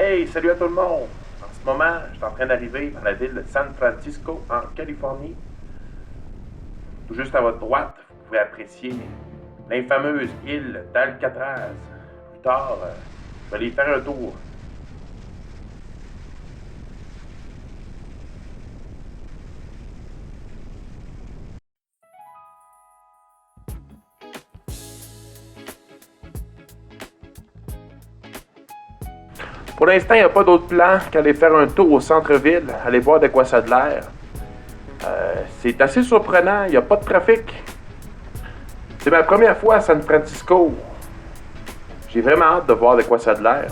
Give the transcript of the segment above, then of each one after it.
Hey, salut à tout le monde! En ce moment, je suis en train d'arriver dans la ville de San Francisco, en Californie. Tout juste à votre droite, vous pouvez apprécier l'infameuse île d'Alcatraz. Plus tard, je vais aller y faire un tour. Pour l'instant, il n'y a pas d'autre plan qu'aller faire un tour au centre-ville, aller voir de quoi ça a de l'air. C'est assez surprenant, il n'y a pas de trafic. C'est ma première fois à San Francisco. J'ai vraiment hâte de voir de quoi ça a de l'air.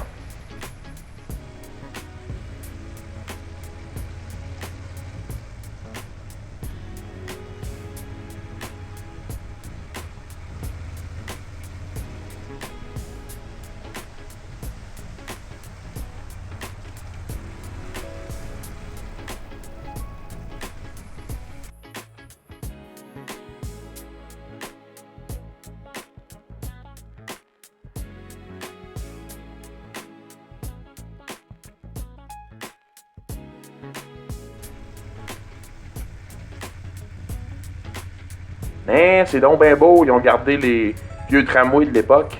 Hein, c'est donc bien beau, ils ont gardé les vieux tramways de l'époque.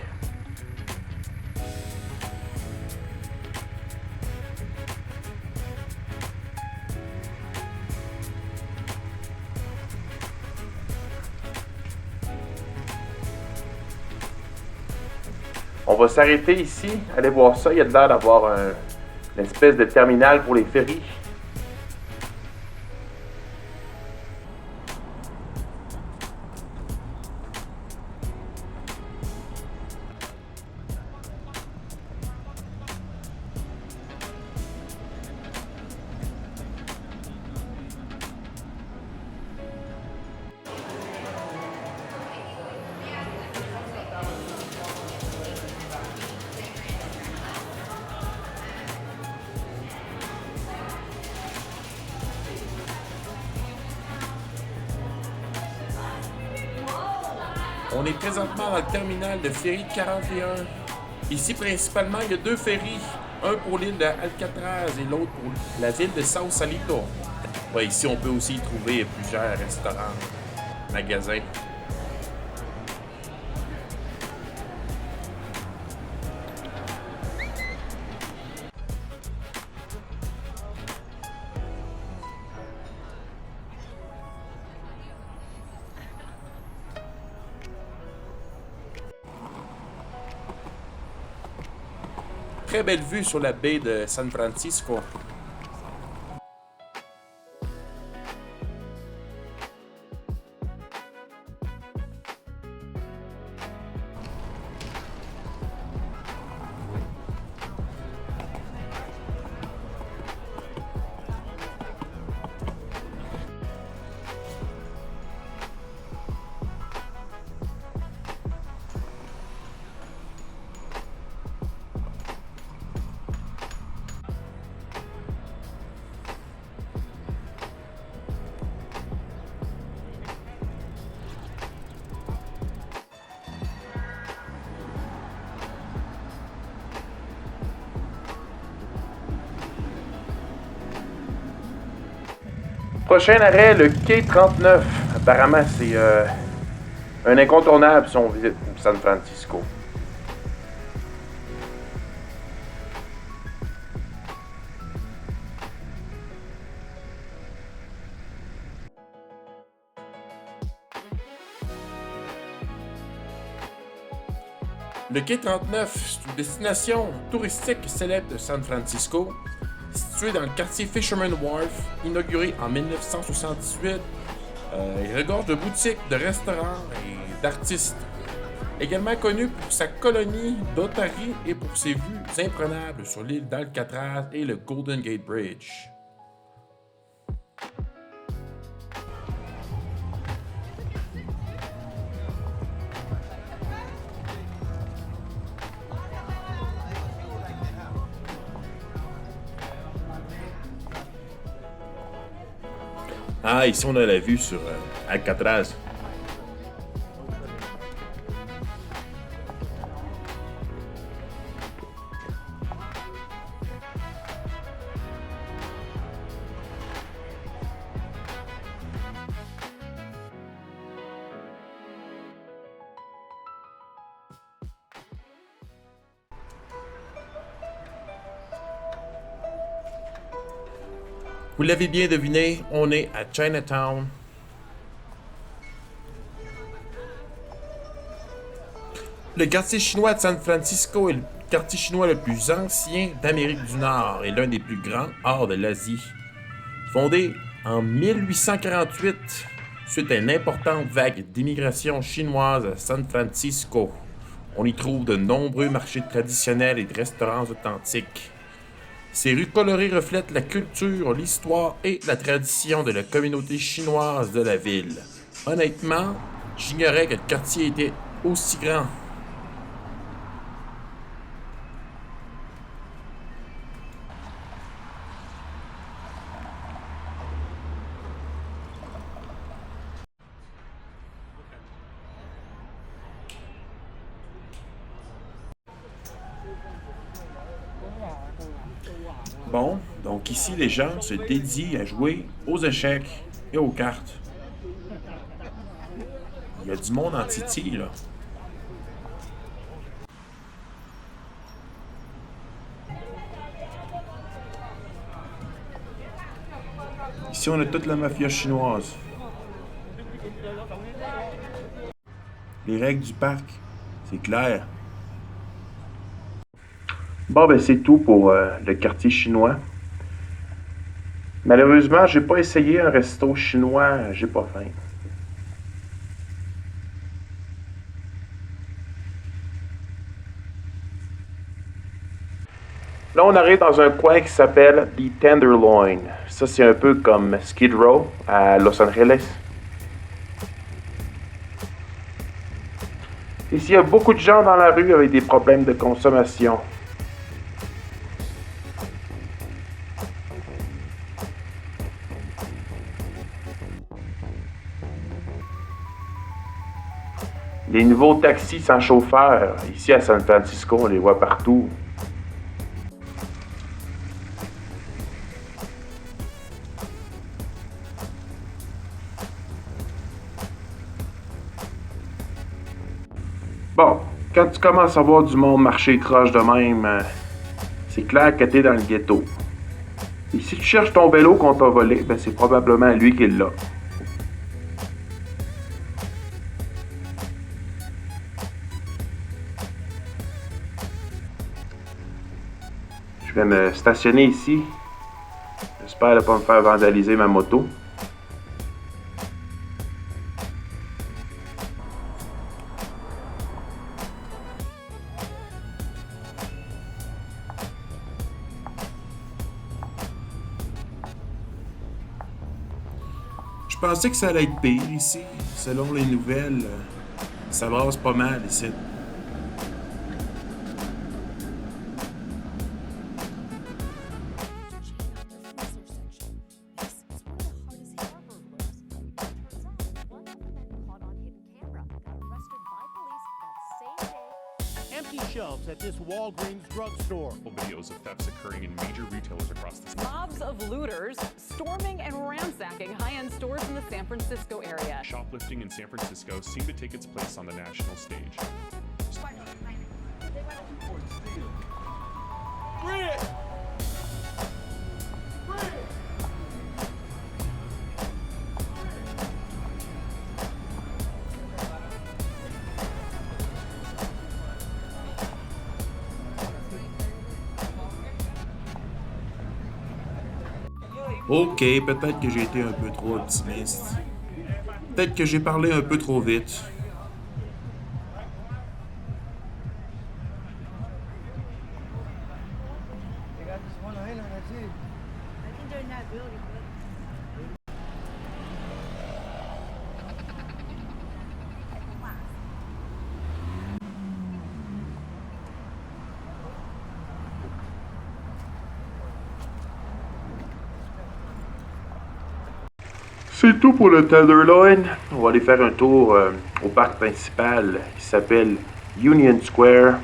On va s'arrêter ici, aller voir ça. Il y a l'air d'avoir une espèce de terminal pour les ferries. On est présentement dans le terminal de ferry 41. Ici, principalement, il y a deux ferries. Un pour l'île d'Alcatraz et l'autre pour la ville de Sausalito. Ouais, ici, on peut aussi y trouver plusieurs restaurants, magasins. Très belle vue sur la baie de San Francisco. Prochain arrêt, le quai 39. Apparemment, c'est un incontournable si on visite San Francisco. Le quai 39, c'est une destination touristique célèbre de San Francisco, situé dans le quartier Fisherman Wharf, inauguré en 1978. Il regorge de boutiques, de restaurants et d'artistes. Également connu pour sa colonie d'Otari et pour ses vues imprenables sur l'île d'Alcatraz et le Golden Gate Bridge. Ah, ici on a la vue sur Alcatraz. Vous l'avez bien deviné, on est à Chinatown. Le quartier chinois de San Francisco est le quartier chinois le plus ancien d'Amérique du Nord et l'un des plus grands hors de l'Asie. Fondé en 1848, suite à une importante vague d'immigration chinoise à San Francisco, on y trouve de nombreux marchés traditionnels et de restaurants authentiques. Ces rues colorées reflètent la culture, l'histoire et la tradition de la communauté chinoise de la ville. Honnêtement, j'ignorais que le quartier était aussi grand. Bon, donc ici les gens se dédient à jouer aux échecs et aux cartes. Il y a du monde en Titi, là. Ici, on a toute la mafia chinoise. Les règles du parc, c'est clair. Bon, ben c'est tout pour le quartier chinois. Malheureusement, j'ai pas essayé un resto chinois, j'ai pas faim. Là, on arrive dans un coin qui s'appelle The Tenderloin. Ça, c'est un peu comme Skid Row à Los Angeles. Ici, il y a beaucoup de gens dans la rue avec des problèmes de consommation. Les nouveaux taxis sans chauffeur, ici à San Francisco, on les voit partout. Bon, quand tu commences à voir du monde marcher croche de même, c'est clair que t'es dans le ghetto. Et si tu cherches ton vélo qu'on t'a volé, ben c'est probablement lui qui l'a. Je vais me stationner ici. J'espère ne pas me faire vandaliser ma moto. Je pensais que ça allait être pire ici. Selon les nouvelles, ça brasse pas mal ici. Empty shelves at this Walgreens drugstore. Videos of thefts occurring in major retailers across the state. Mobs of looters storming and ransacking high-end stores in the San Francisco area. Shoplifting in San Francisco seemed to take its place on the national stage. Ok, peut-être que j'ai été un peu trop optimiste. Peut-être que j'ai parlé un peu trop vite. They got this one island, that's it. I think they're in that building, but... C'est tout pour le Tenderloin. On va aller faire un tour au parc principal qui s'appelle Union Square.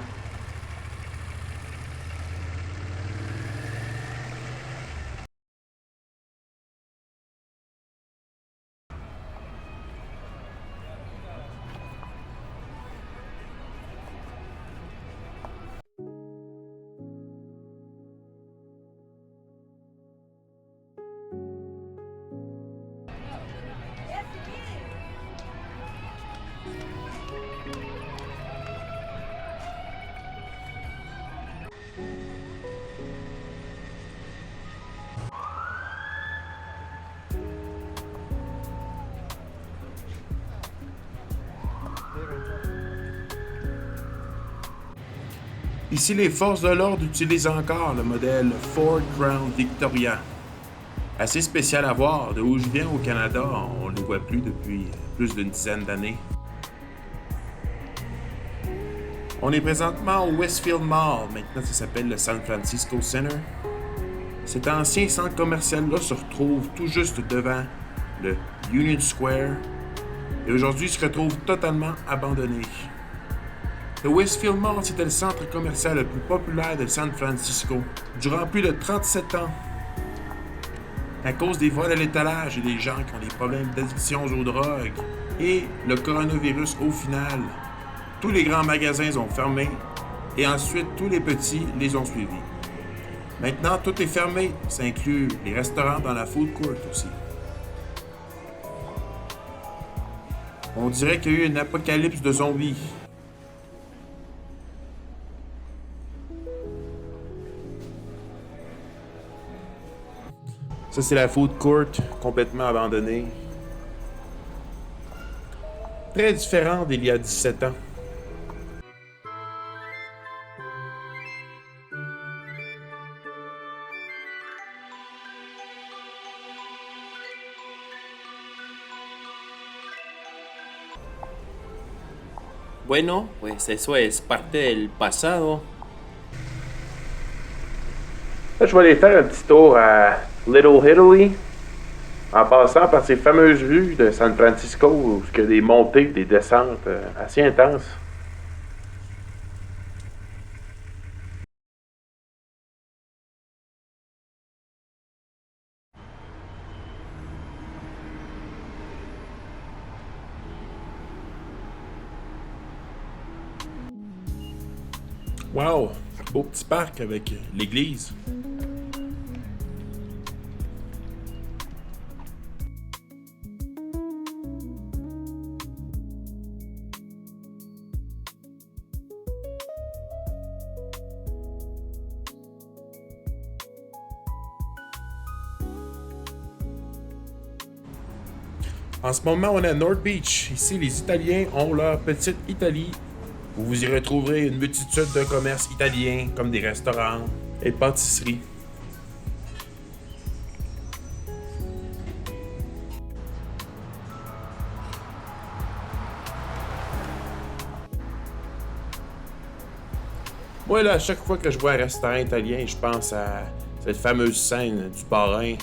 Ici, les forces de l'ordre utilisent encore le modèle Ford Crown Victoria. Assez spécial à voir, de où je viens au Canada, on ne les voit plus depuis plus d'une dizaine d'années. On est présentement au Westfield Mall, maintenant ça s'appelle le San Francisco Center. Cet ancien centre commercial-là se retrouve tout juste devant le Union Square et aujourd'hui se retrouve totalement abandonné. Le Westfield Mall, c'était le centre commercial le plus populaire de San Francisco durant plus de 37 ans. À cause des vols à l'étalage et des gens qui ont des problèmes d'addiction aux drogues et le coronavirus au final, tous les grands magasins ont fermé et ensuite tous les petits les ont suivis. Maintenant, tout est fermé, ça inclut les restaurants dans la food court aussi. On dirait qu'il y a eu une apocalypse de zombies. Ça, c'est la food court, complètement abandonnée. Très différent d'il y a 17 ans. Bueno, pues eso es parte del pasado. Là, je vais aller faire un petit tour à Little Italy, en passant par ces fameuses rues de San Francisco où il y a des montées, des descentes assez intenses. Wow! Beau petit parc avec l'église. En ce moment, on est à North Beach. Ici, les Italiens ont leur petite Italie où vous y retrouverez une multitude de commerces italiens comme des restaurants et pâtisseries. Moi, là, à chaque fois que je vois un restaurant italien, je pense à cette fameuse scène du parrain.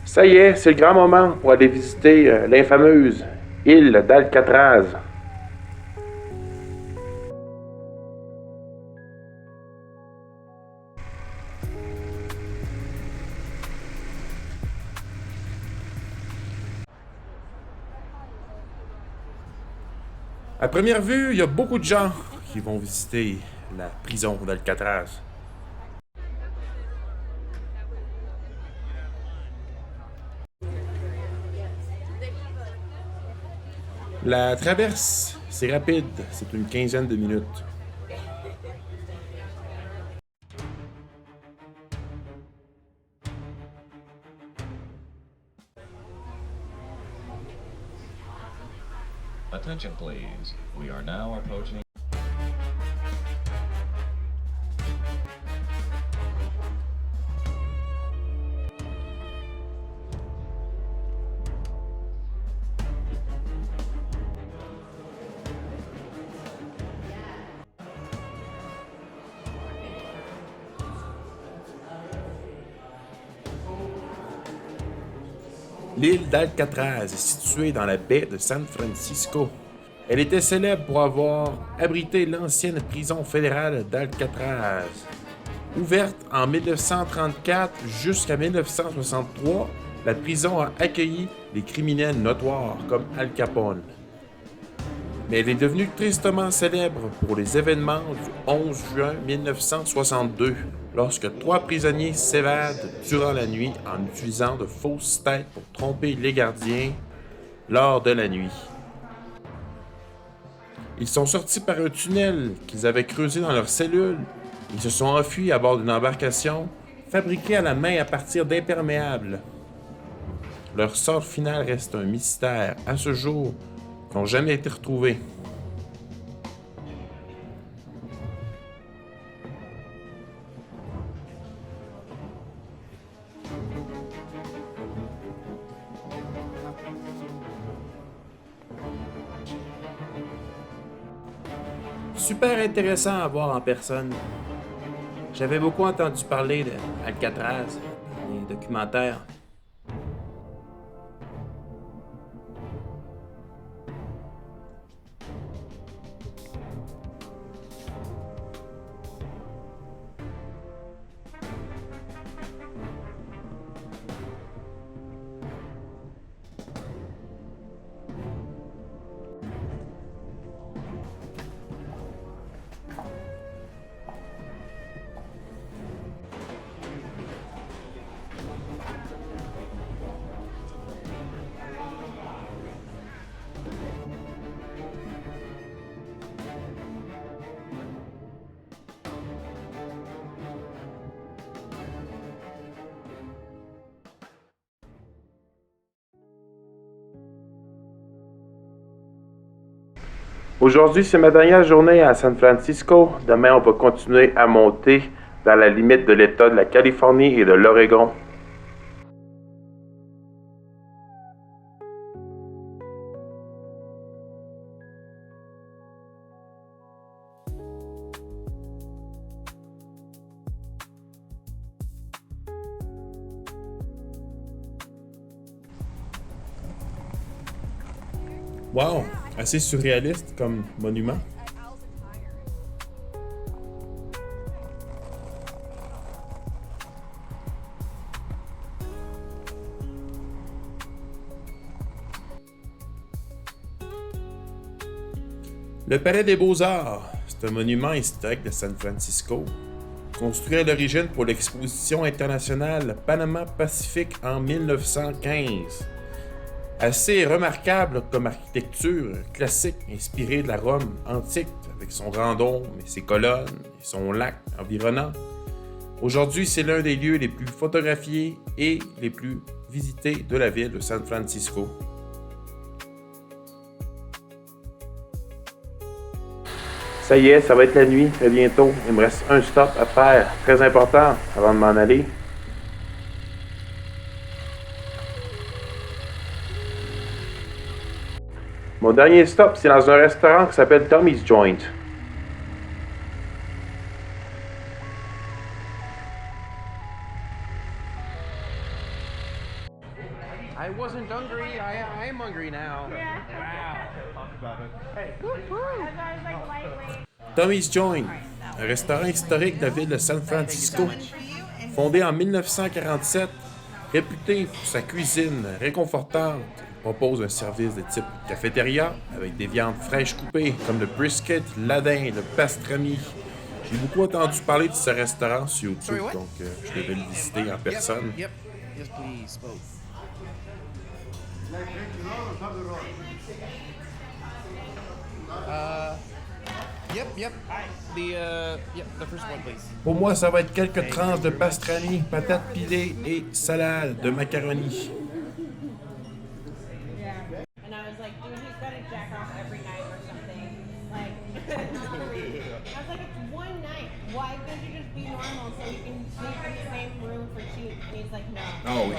Ça y est, c'est le grand moment pour aller visiter l'infameuse île d'Alcatraz. À première vue, il y a beaucoup de gens qui vont visiter la prison d'Alcatraz. La traverse, c'est rapide, c'est une quinzaine de minutes. Attention please, we are now approaching. L'île d'Alcatraz est située dans la baie de San Francisco. Elle était célèbre pour avoir abrité l'ancienne prison fédérale d'Alcatraz. Ouverte en 1934 jusqu'à 1963, la prison a accueilli des criminels notoires comme Al Capone. mais elle est devenue tristement célèbre pour les événements du 11 juin 1962, lorsque 3 prisonniers s'évadent durant la nuit en utilisant de fausses têtes pour tromper les gardiens lors de la nuit. Ils sont sortis par un tunnel qu'ils avaient creusé dans leur cellule. Ils se sont enfuis à bord d'une embarcation fabriquée à la main à partir d'imperméables. Leur sort final reste un mystère à ce jour, qui n'ont jamais été retrouvés. Super intéressant à voir en personne. J'avais beaucoup entendu parler d'Alcatraz, des documentaires. Aujourd'hui, c'est ma dernière journée à San Francisco. Demain, on va continuer à monter dans la limite de l'État de la Californie et de l'Oregon. Wow! Assez surréaliste comme monument. Le Palais des Beaux-Arts, c'est un monument historique de San Francisco, construit à l'origine pour l'exposition internationale Panama Pacific en 1915. Assez remarquable comme architecture classique inspirée de la Rome antique, avec son grand dôme et ses colonnes et son lac environnant. Aujourd'hui, c'est l'un des lieux les plus photographiés et les plus visités de la ville de San Francisco. Ça y est, ça va être la nuit, très bientôt. Il me reste un stop à faire, très important, avant de m'en aller. Mon dernier stop, c'est dans un restaurant qui s'appelle Tommy's Joint. I wasn't hungry. I am hungry now. Tommy's Joint, un restaurant historique de la ville de San Francisco. Fondé en 1947, réputé pour sa cuisine réconfortante, propose un service de type cafétéria avec des viandes fraîches coupées comme le brisket, l'adin, le pastrami. J'ai beaucoup entendu parler de ce restaurant sur YouTube, donc je devais le visiter en personne. Yep. Yes, please. Both. Yep. The first one, please. Pour moi, ça va être quelques tranches de pastrami, patates pilées et salade de macaroni. And I was like, dude, he's got to jack off every night or something. Like, I was like, it's one night. Why can't you just be normal so you can sleep in the same room for cheap? And he's like, no. Oh oui.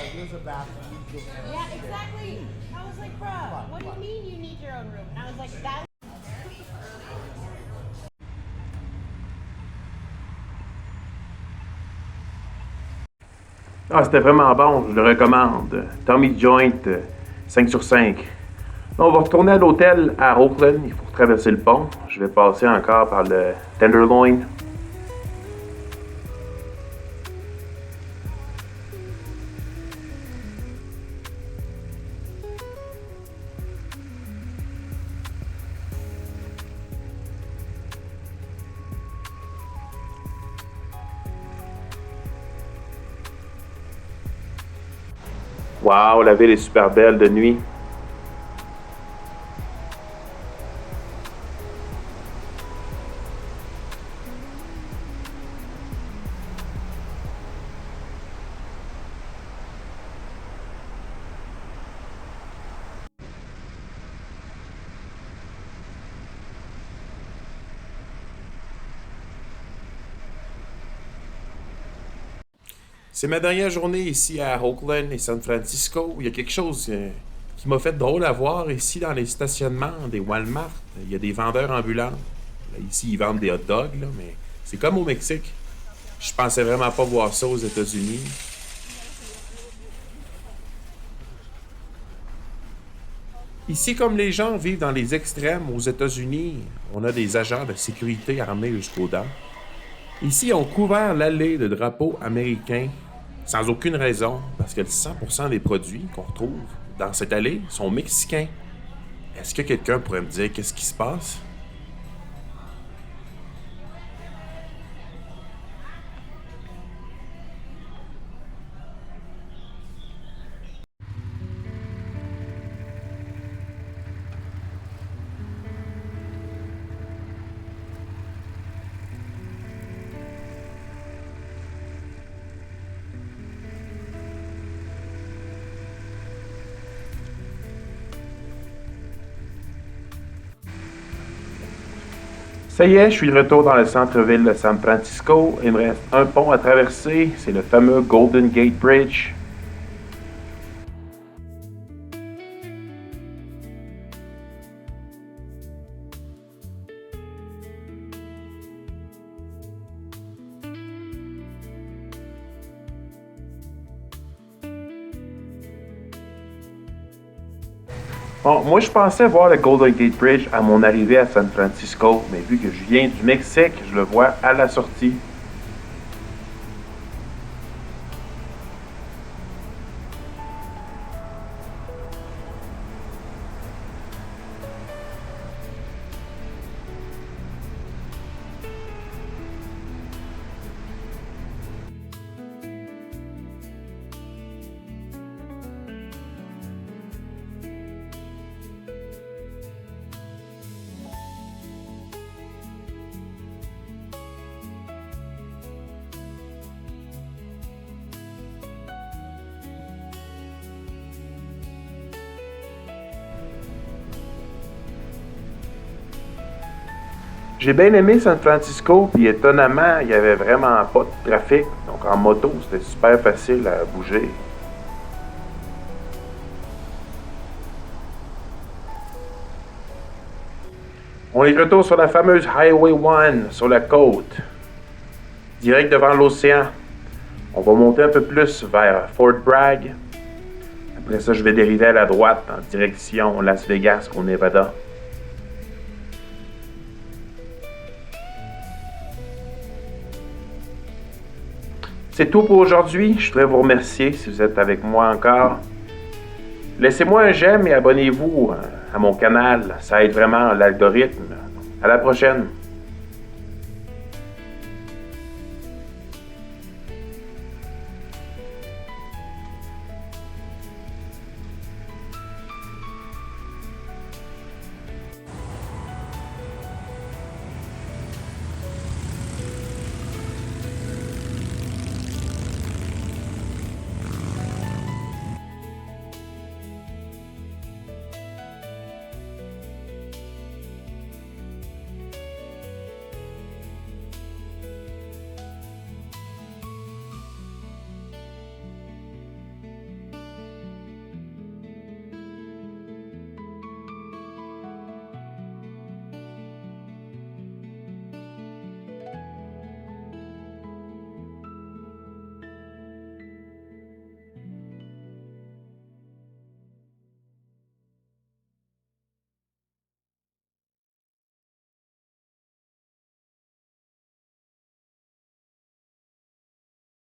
Yeah, exactly. I was like, bro, what do you mean you need your own room? And I was like, that. Ah, c'était vraiment bon, je le recommande. Tommy's Joint, 5 sur 5. Là, on va retourner à l'hôtel à Oakland. Il faut traverser le pont. Je vais passer encore par le Tenderloin. Wow, la ville est super belle de nuit. C'est ma dernière journée ici à Oakland et San Francisco. Il y a quelque chose qui m'a fait drôle à voir ici dans les stationnements des Walmart. Il y a des vendeurs ambulants. Là, ici, ils vendent des hot dogs, là, mais c'est comme au Mexique. Je pensais vraiment pas voir ça aux États-Unis. Ici, comme les gens vivent dans les extrêmes aux États-Unis, on a des agents de sécurité armés jusqu'aux dents. Ici, on couvert l'allée de drapeaux américains sans aucune raison, parce que 100% des produits qu'on retrouve dans cette allée sont mexicains. Est-ce que quelqu'un pourrait me dire qu'est-ce qui se passe? Ça y est, je suis de retour dans le centre-ville de San Francisco. Il me reste un pont à traverser, c'est le fameux Golden Gate Bridge. Bon, moi, je pensais voir le Golden Gate Bridge à mon arrivée à San Francisco, mais vu que je viens du Mexique, je le vois à la sortie. J'ai bien aimé San Francisco, puis étonnamment, il n'y avait vraiment pas de trafic. Donc en moto, c'était super facile à bouger. On est de retour sur la fameuse Highway 1, sur la côte, direct devant l'océan. On va monter un peu plus vers Fort Bragg. Après ça, je vais dériver à la droite en direction Las Vegas, au Nevada. C'est tout pour aujourd'hui. Je voudrais vous remercier si vous êtes avec moi encore. Laissez-moi un j'aime et abonnez-vous à mon canal. Ça aide vraiment l'algorithme. À la prochaine.